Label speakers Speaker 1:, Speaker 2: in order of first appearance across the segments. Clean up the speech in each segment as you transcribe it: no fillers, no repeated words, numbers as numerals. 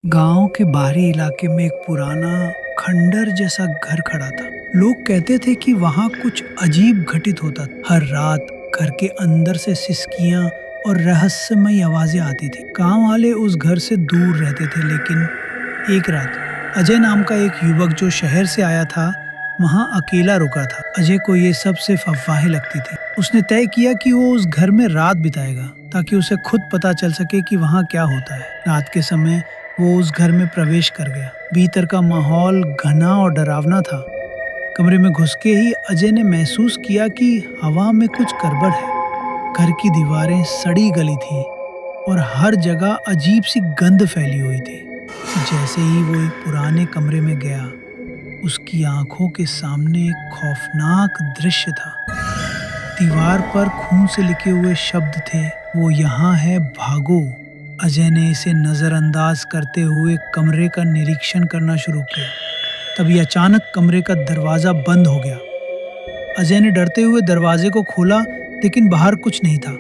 Speaker 1: गांव के बाहरी इलाके में एक पुराना खंडर जैसा घर खड़ा था। लोग कहते थे कि वहां कुछ अजीब घटित होता था। हर रात घर के अंदर से सिसकियां और रहस्यमयी आवाजें आती थी। गांव वाले उस घर से दूर रहते थे, लेकिन एक रात अजय नाम का एक युवक जो शहर से आया था, वहां अकेला रुका था। अजय को ये सब सिर्फ अफवाहें लगती थी। उसने तय किया कि वो उस घर में रात बिताएगा, ताकि उसे खुद पता चल सके कि वहां क्या होता है। रात के समय वो उस घर में प्रवेश कर गया। भीतर का माहौल घना और डरावना था। कमरे में घुस के ही अजय ने महसूस किया कि हवा में कुछ गड़बड़ है। घर की दीवारें सड़ी गली थी और हर जगह अजीब सी गंध फैली हुई थी। जैसे ही वो एक पुराने कमरे में गया, उसकी आंखों के सामने एक खौफनाक दृश्य था। दीवार पर खून से लिखे हुए शब्द थे, वो यहाँ है, भागो। अजय ने इसे नजरअंदाज करते हुए कमरे का निरीक्षण करना शुरू किया। तभी अचानक कमरे का दरवाजा बंद हो गया। अजय ने डरते हुए दरवाजे को खोला, लेकिन बाहर कुछ नहीं था।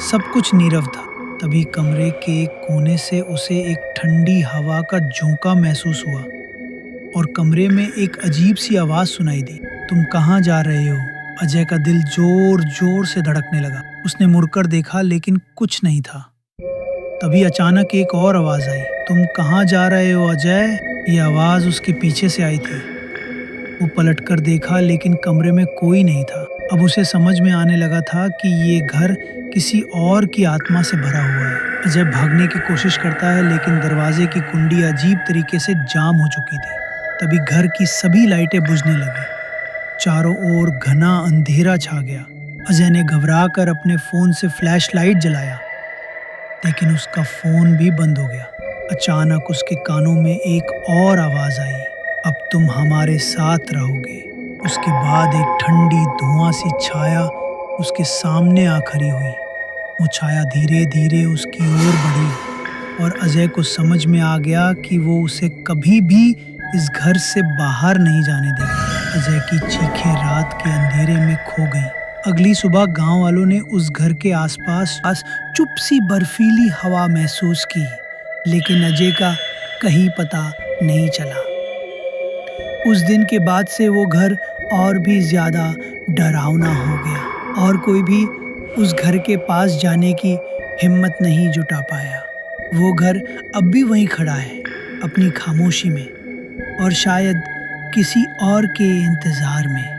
Speaker 1: सब कुछ नीरव था। तभी कमरे के एक कोने से उसे एक ठंडी हवा का झोंका महसूस हुआ और कमरे में एक अजीब सी आवाज सुनाई दी, तुम कहाँ जा रहे हो? अजय का दिल जोर जोर से धड़कने लगा। उसने मुड़कर देखा, लेकिन कुछ नहीं था। तभी अचानक एक और आवाज आई, तुम कहाँ जा रहे हो अजय? ये आवाज उसके पीछे से आई थी। वो पलटकर देखा, लेकिन कमरे में कोई नहीं था। अब उसे समझ में आने लगा था कि ये घर किसी और की आत्मा से भरा हुआ है। अजय भागने की कोशिश करता है, लेकिन दरवाजे की कुंडी अजीब तरीके से जाम हो चुकी थी। तभी घर की सभी लाइटें बुझने लगी। चारों ओर घना अंधेरा छा गया। अजय ने घबराकर अपने फोन से फ्लैश लाइट जलाया, लेकिन उसका फोन भी बंद हो गया। अचानक उसके कानों में एक और आवाज आई, अब तुम हमारे साथ रहोगे। उसके बाद एक ठंडी धुआं सी छाया उसके सामने आ खड़ी हुई। वो छाया धीरे धीरे उसकी ओर बढ़ी और अजय को समझ में आ गया कि वो उसे कभी भी इस घर से बाहर नहीं जाने देगा। अजय की चीखें रात के अंधेरे में खो गईं। अगली सुबह गांव वालों ने उस घर के आसपास चुप सी बर्फीली हवा महसूस की, लेकिन अजय का कहीं पता नहीं चला। उस दिन के बाद से वो घर और भी ज्यादा डरावना हो गया और कोई भी उस घर के पास जाने की हिम्मत नहीं जुटा पाया। वो घर अब भी वहीं खड़ा है, अपनी खामोशी में, और शायद किसी और के इंतजार में।